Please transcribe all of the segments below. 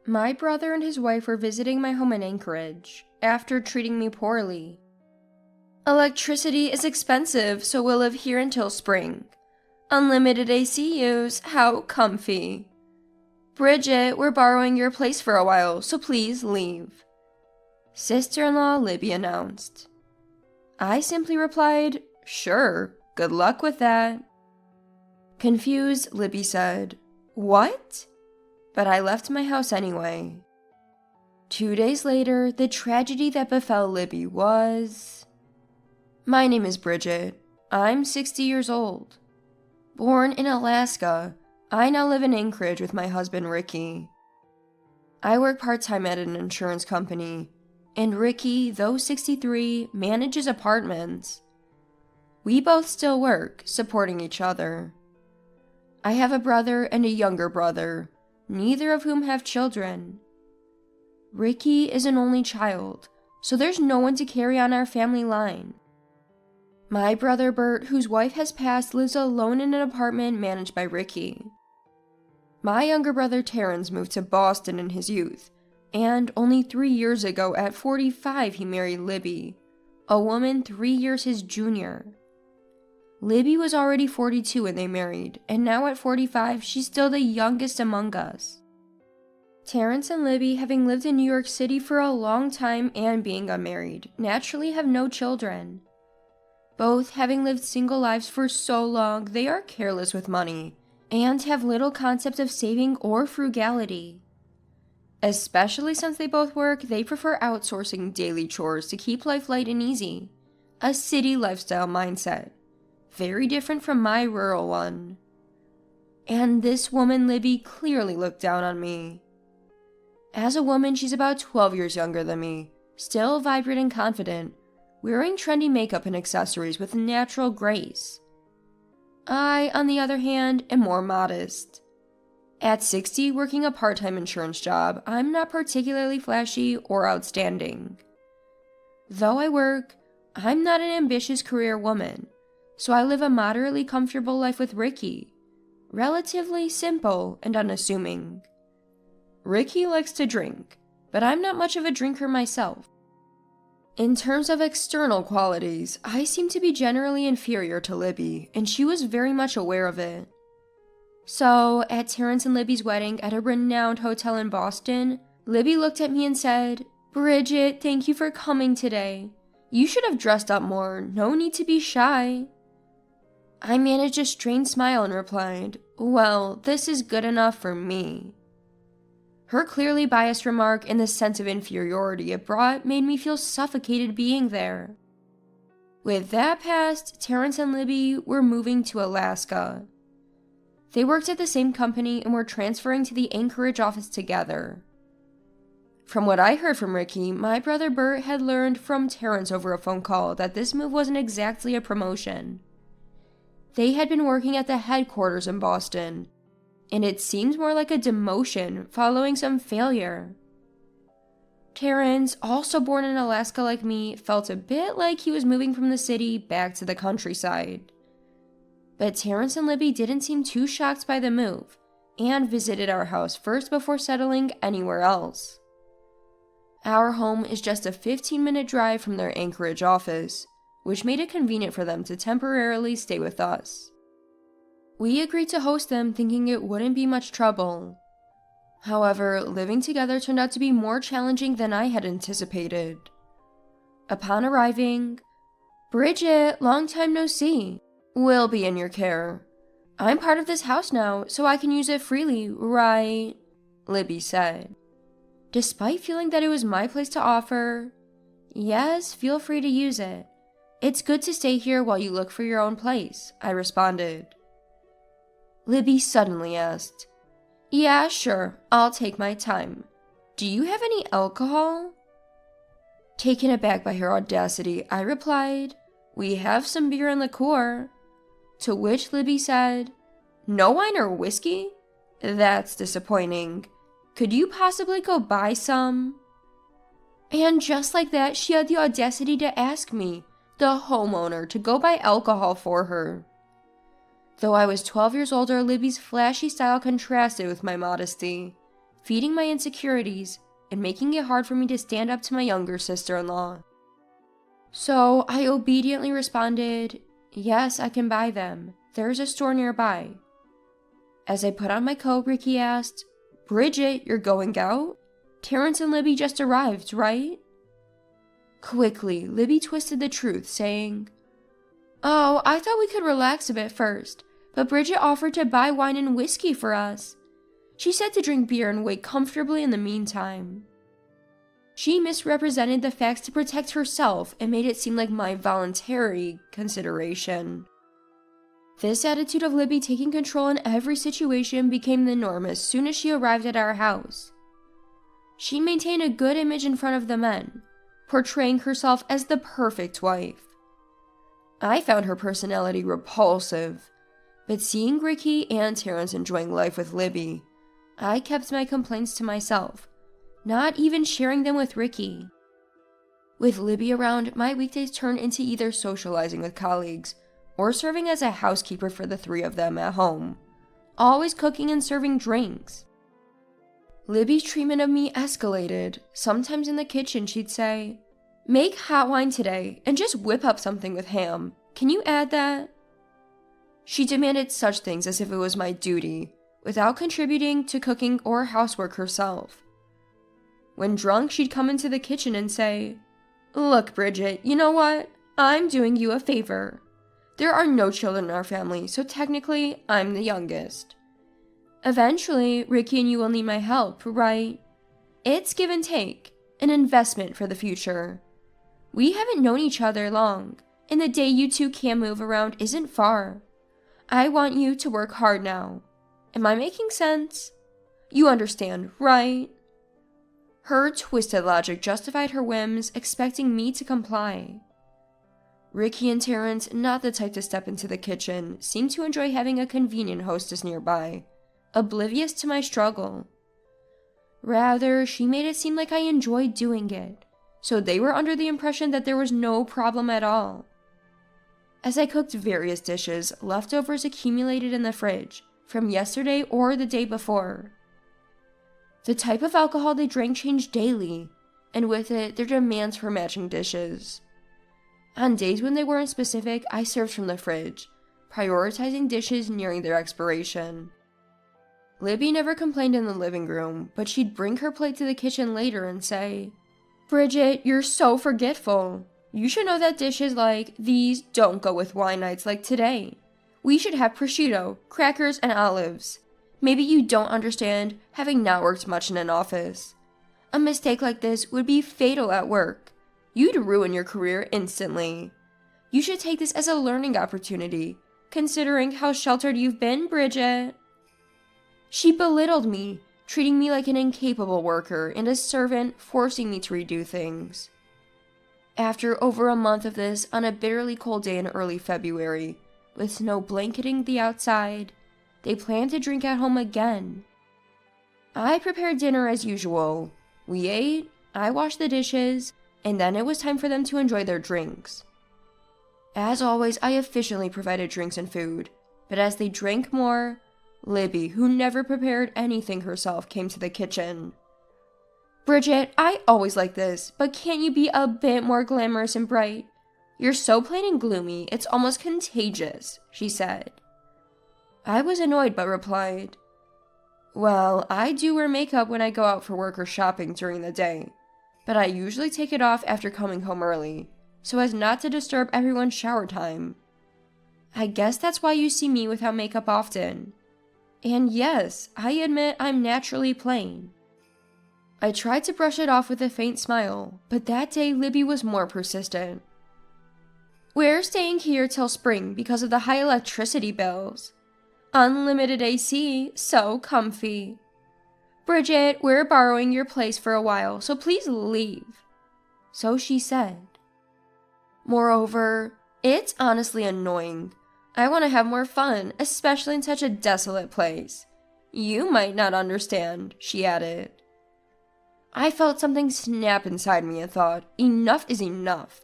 My brother and his wife were visiting my home in Anchorage after treating me poorly. Electricity is expensive, so we'll live here until spring. Unlimited AC use, how comfy. Bridget, we're borrowing your place for a while, so please leave. Sister-in-law Libby announced. I simply replied, sure, good luck with that. Confused, Libby said, what? But I left my house anyway. 2 days later, the tragedy that befell Libby was... My name is Bridget. I'm 60 years old. Born in Alaska, I now live in Anchorage with my husband Ricky. I work part-time at an insurance company, and Ricky, though 63, manages apartments. We both still work, supporting each other. I have a brother and a younger brother, neither of whom have children. Ricky is an only child, so there's no one to carry on our family line. My brother Bert, whose wife has passed, lives alone in an apartment managed by Ricky. My younger brother Terrence moved to Boston in his youth, and only 3 years ago, at 45, he married Libby, a woman 3 years his junior. Libby was already 42 when they married, and now at 45, she's still the youngest among us. Terrence and Libby, having lived in New York City for a long time and being unmarried, naturally have no children. Both having lived single lives for so long, they are careless with money, and have little concept of saving or frugality. Especially since they both work, they prefer outsourcing daily chores to keep life light and easy. A city lifestyle mindset. Very different from my rural one. And this woman, Libby, clearly looked down on me. As a woman, she's about 12 years younger than me, still vibrant and confident, wearing trendy makeup and accessories with natural grace. I, on the other hand, am more modest. At 60, working a part-time insurance job, I'm not particularly flashy or outstanding. Though I work, I'm not an ambitious career woman, so I live a moderately comfortable life with Ricky, relatively simple and unassuming. Ricky likes to drink, but I'm not much of a drinker myself. In terms of external qualities, I seem to be generally inferior to Libby, and she was very much aware of it. So, at Terrence and Libby's wedding at a renowned hotel in Boston, Libby looked at me and said, Bridget, thank you for coming today. You should have dressed up more, no need to be shy. I managed a strained smile and replied, well, this is good enough for me. Her clearly biased remark and the sense of inferiority it brought made me feel suffocated being there. With that past, Terrence and Libby were moving to Alaska. They worked at the same company and were transferring to the Anchorage office together. From what I heard from Ricky, my brother Bert had learned from Terrence over a phone call that this move wasn't exactly a promotion. They had been working at the headquarters in Boston, and it seemed more like a demotion following some failure. Terrence, also born in Alaska like me, felt a bit like he was moving from the city back to the countryside. But Terrence and Libby didn't seem too shocked by the move, and visited our house first before settling anywhere else. Our home is just a 15-minute drive from their Anchorage office, which made it convenient for them to temporarily stay with us. We agreed to host them thinking it wouldn't be much trouble. However, living together turned out to be more challenging than I had anticipated. Upon arriving, Bridget, long time no see. We'll be in your care. I'm part of this house now, so I can use it freely, right? Libby said. Despite feeling that it was my place to offer, yes, feel free to use it. It's good to stay here while you look for your own place, I responded. Libby suddenly asked, yeah, sure, I'll take my time. Do you have any alcohol? Taken aback by her audacity, I replied, we have some beer and liqueur. To which Libby said, no wine or whiskey? That's disappointing. Could you possibly go buy some? And just like that, she had the audacity to ask me, the homeowner, to go buy alcohol for her. Though I was 12 years older, Libby's flashy style contrasted with my modesty, feeding my insecurities and making it hard for me to stand up to my younger sister-in-law. So I obediently responded, "Yes, I can buy them. There's a store nearby." As I put on my coat, Ricky asked, "Bridget, you're going out? Terrence and Libby just arrived, right?" Quickly, Libby twisted the truth, saying, "Oh, I thought we could relax a bit first, but Bridget offered to buy wine and whiskey for us. She said to drink beer and wait comfortably in the meantime." She misrepresented the facts to protect herself and made it seem like my voluntary consideration. This attitude of Libby taking control in every situation became the norm as soon as she arrived at our house. She maintained a good image in front of the men, portraying herself as the perfect wife. I found her personality repulsive, but seeing Ricky and Terrence enjoying life with Libby, I kept my complaints to myself, not even sharing them with Ricky. With Libby around, my weekdays turned into either socializing with colleagues or serving as a housekeeper for the three of them at home, always cooking and serving drinks. Libby's treatment of me escalated. Sometimes in the kitchen she'd say, "Make hot wine today and just whip up something with ham. Can you add that?" She demanded such things as if it was my duty, without contributing to cooking or housework herself. When drunk, she'd come into the kitchen and say, "Look, Bridget, you know what? I'm doing you a favor. There are no children in our family, so technically, I'm the youngest. Eventually, Ricky and you will need my help, right? It's give and take, an investment for the future. We haven't known each other long, and the day you two can move around isn't far. I want you to work hard now. Am I making sense? You understand, right?" Her twisted logic justified her whims, expecting me to comply. Ricky and Terrence, not the type to step into the kitchen, seemed to enjoy having a convenient hostess nearby, oblivious to my struggle. Rather, she made it seem like I enjoyed doing it, so they were under the impression that there was no problem at all. As I cooked various dishes, leftovers accumulated in the fridge from yesterday or the day before. The type of alcohol they drank changed daily, and with it, their demands for matching dishes. On days when they weren't specific, I served from the fridge, prioritizing dishes nearing their expiration. Libby never complained in the living room, but she'd bring her plate to the kitchen later and say, "Bridget, you're so forgetful. You should know that dishes like these don't go with wine nights like today. We should have prosciutto, crackers, and olives. Maybe you don't understand, having not worked much in an office. A mistake like this would be fatal at work. You'd ruin your career instantly. You should take this as a learning opportunity, considering how sheltered you've been, Bridget." She belittled me, treating me like an incapable worker and a servant, forcing me to redo things. After over a month of this, on a bitterly cold day in early February, with snow blanketing the outside, they planned to drink at home again. I prepared dinner as usual. We ate, I washed the dishes, and then it was time for them to enjoy their drinks. As always, I efficiently provided drinks and food, but as they drank more, Libby, who never prepared anything herself, came to the kitchen. "Bridget, I always like this, but can't you be a bit more glamorous and bright? You're so plain and gloomy, it's almost contagious," she said. I was annoyed but replied, "Well, I do wear makeup when I go out for work or shopping during the day, but I usually take it off after coming home early, so as not to disturb everyone's shower time. I guess that's why you see me without makeup often. And yes, I admit I'm naturally plain." I tried to brush it off with a faint smile, but that day Libby was more persistent. "We're staying here till spring because of the high electricity bills. Unlimited AC, so comfy. Bridget, we're borrowing your place for a while, so please leave." So she said. Moreover, it's honestly annoying. I want to have more fun, especially in such a desolate place. You might not understand, she added. I felt something snap inside me and thought, enough is enough.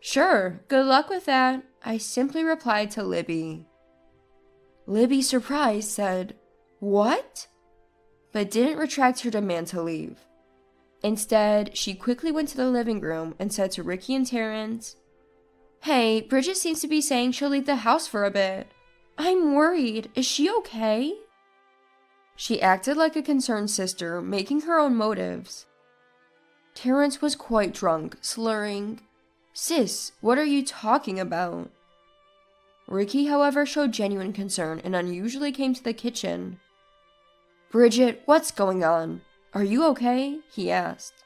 "Sure, good luck with that," I simply replied to Libby. Libby, surprised, said, "What?" but didn't retract her demand to leave. Instead, she quickly went to the living room and said to Ricky and Terrence, "Hey, Bridget seems to be saying she'll leave the house for a bit. I'm worried. Is she okay?" She acted like a concerned sister, making her own motives. Terrence was quite drunk, slurring, "Sis, what are you talking about?" Ricky, however, showed genuine concern and unusually came to the kitchen. "Bridget, what's going on? Are you okay?" he asked.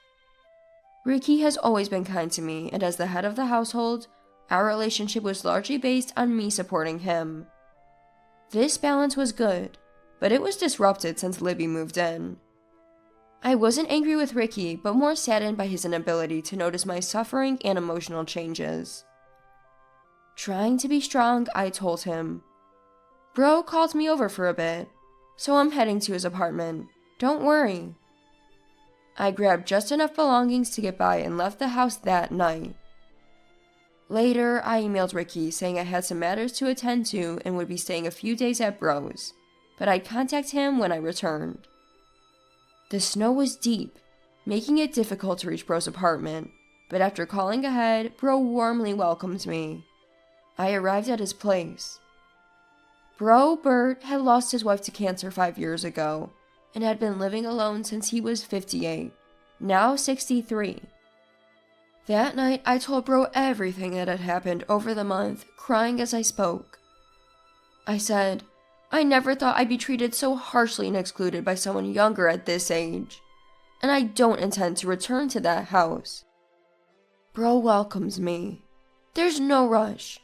Ricky has always been kind to me, and as the head of the household, our relationship was largely based on me supporting him. This balance was good, but it was disrupted since Libby moved in. I wasn't angry with Ricky, but more saddened by his inability to notice my suffering and emotional changes. Trying to be strong, I told him, "Bro called me over for a bit, so I'm heading to his apartment. Don't worry." I grabbed just enough belongings to get by and left the house that night. Later, I emailed Ricky saying I had some matters to attend to and would be staying a few days at Bro's, but I'd contact him when I returned. The snow was deep, making it difficult to reach Bro's apartment, but after calling ahead, Bro warmly welcomed me. I arrived at his place. Bro, Bert, had lost his wife to cancer 5 years ago, and had been living alone since he was 58, now 63. That night, I told Bro everything that had happened over the month, crying as I spoke. I said, "I never thought I'd be treated so harshly and excluded by someone younger at this age, and I don't intend to return to that house." Bro welcomes me. "There's no rush.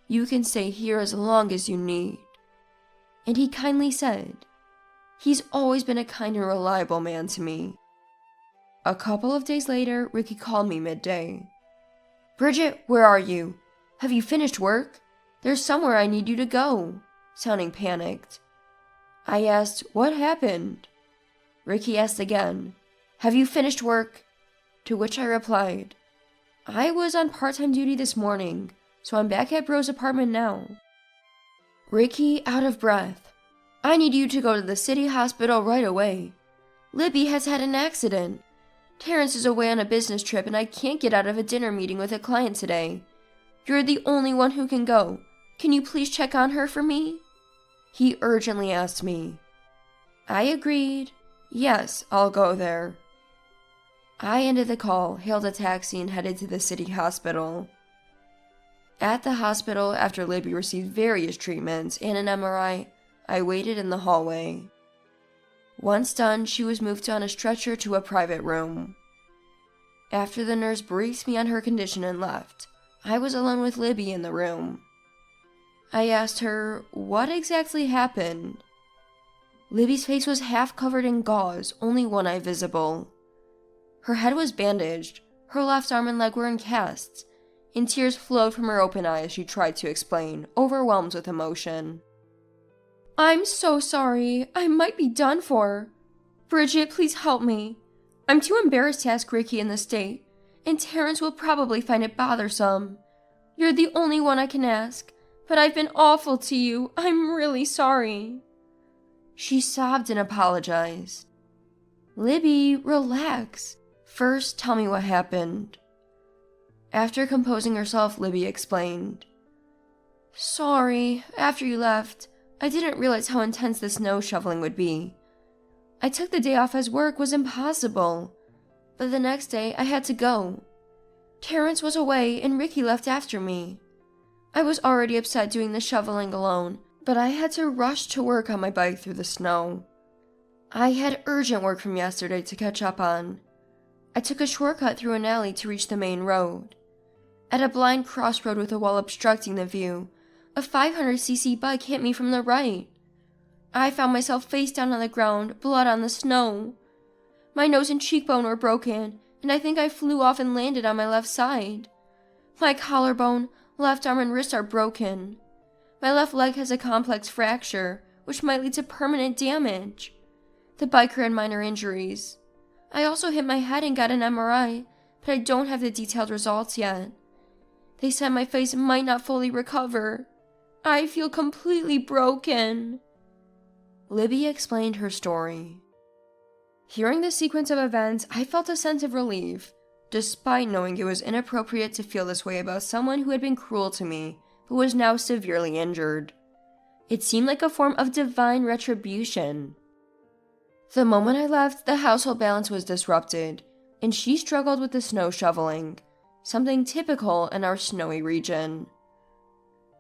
You can stay here as long as you need." And he kindly said, "He's always been a kind and reliable man to me." A couple of days later, Ricky called me midday. "Bridget, where are you? Have you finished work? There's somewhere I need you to go," sounding panicked. I asked, "What happened?" Ricky asked again, "Have you finished work?" To which I replied, "I was on part-time duty this morning, so I'm back at Bro's apartment now." Ricky, out of breath, "I need you to go to the city hospital right away. Libby has had an accident. Terrence is away on a business trip and I can't get out of a dinner meeting with a client today. You're the only one who can go. Can you please check on her for me?" He urgently asked me. I agreed. Yes, I'll go there. I ended the call, hailed a taxi, and headed to the city hospital. At the hospital, after Libby received various treatments and an MRI, I waited in the hallway. Once done, she was moved on a stretcher to a private room. After the nurse briefed me on her condition and left, I was alone with Libby in the room. I asked her, what exactly happened? Libby's face was half covered in gauze, only one eye visible. Her head was bandaged, her left arm and leg were in casts, and tears flowed from her open eye as she tried to explain, overwhelmed with emotion. "I'm so sorry. I might be done for. Bridget, please help me. I'm too embarrassed to ask Ricky in this state, and Terrence will probably find it bothersome. You're the only one I can ask, but I've been awful to you. I'm really sorry." She sobbed and apologized. "Libby, relax. First, tell me what happened." After composing herself, Libby explained. "Sorry, after you left, I didn't realize how intense the snow shoveling would be. I took the day off as work was impossible, but the next day I had to go. Terrence was away and Ricky left after me. I was already upset doing the shoveling alone, but I had to rush to work on my bike through the snow. I had urgent work from yesterday to catch up on. I took a shortcut through an alley to reach the main road. At a blind crossroad with a wall obstructing the view, a 500cc bike hit me from the right. I found myself face down on the ground, blood on the snow. My nose and cheekbone were broken, and I think I flew off and landed on my left side. My collarbone, left arm and wrist are broken. My left leg has a complex fracture, which might lead to permanent damage. The biker had minor injuries. I also hit my head and got an MRI, but I don't have the detailed results yet. They said my face might not fully recover. I feel completely broken." Libby explained her story. Hearing this sequence of events, I felt a sense of relief, despite knowing it was inappropriate to feel this way about someone who had been cruel to me, but was now severely injured. It seemed like a form of divine retribution. The moment I left, the household balance was disrupted, and she struggled with the snow shoveling, something typical in our snowy region.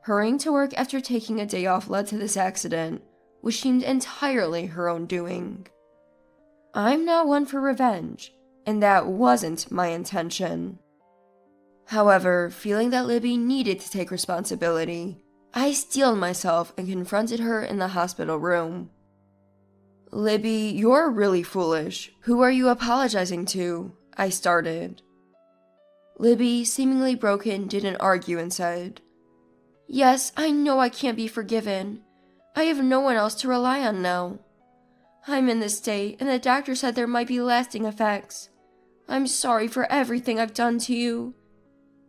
Hurrying to work after taking a day off led to this accident, which seemed entirely her own doing. I'm not one for revenge, and that wasn't my intention. However, feeling that Libby needed to take responsibility, I steeled myself and confronted her in the hospital room. Libby, you're really foolish. Who are you apologizing to? I started. Libby, seemingly broken, didn't argue and said, Yes, I know I can't be forgiven. I have no one else to rely on now. I'm in this state, and the doctor said there might be lasting effects. I'm sorry for everything I've done to you.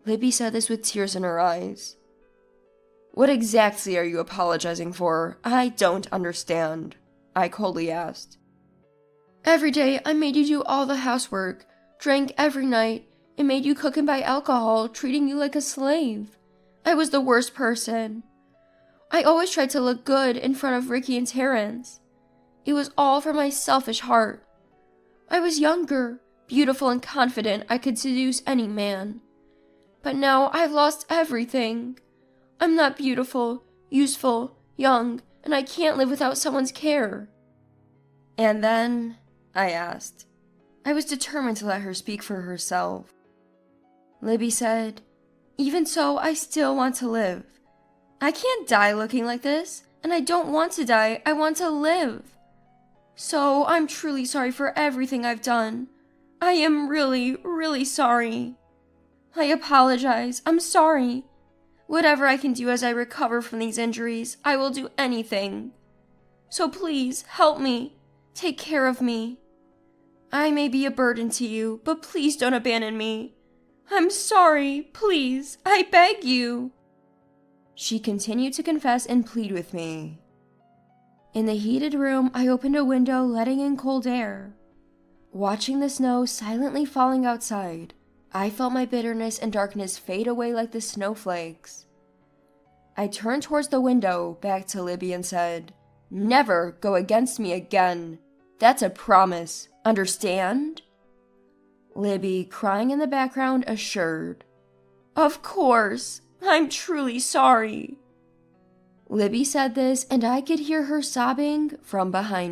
Libby said this with tears in her eyes. What exactly are you apologizing for? I don't understand, I coldly asked. Every day I made you do all the housework, drank every night, and made you cook and buy alcohol, treating you like a slave. I was the worst person. I always tried to look good in front of Ricky and Terrence. It was all from my selfish heart. I was younger, beautiful, and confident I could seduce any man. But now I've lost everything. I'm not beautiful, useful, young, and I can't live without someone's care. And then, I asked. I was determined to let her speak for herself. Libby said, Even so, I still want to live. I can't die looking like this, and I don't want to die, I want to live. So I'm truly sorry for everything I've done. I am really, really sorry. I apologize, I'm sorry. Whatever I can do as I recover from these injuries, I will do anything. So please, help me. Take care of me. I may be a burden to you, but please don't abandon me. I'm sorry, please, I beg you. She continued to confess and plead with me. In the heated room, I opened a window, letting in cold air. Watching the snow silently falling outside, I felt my bitterness and darkness fade away like the snowflakes. I turned towards the window, back to Libby, and said, Never go against me again. That's a promise. Understand? Libby, crying in the background, assured, Of course. I'm truly sorry. Libby said this, and I could hear her sobbing from behind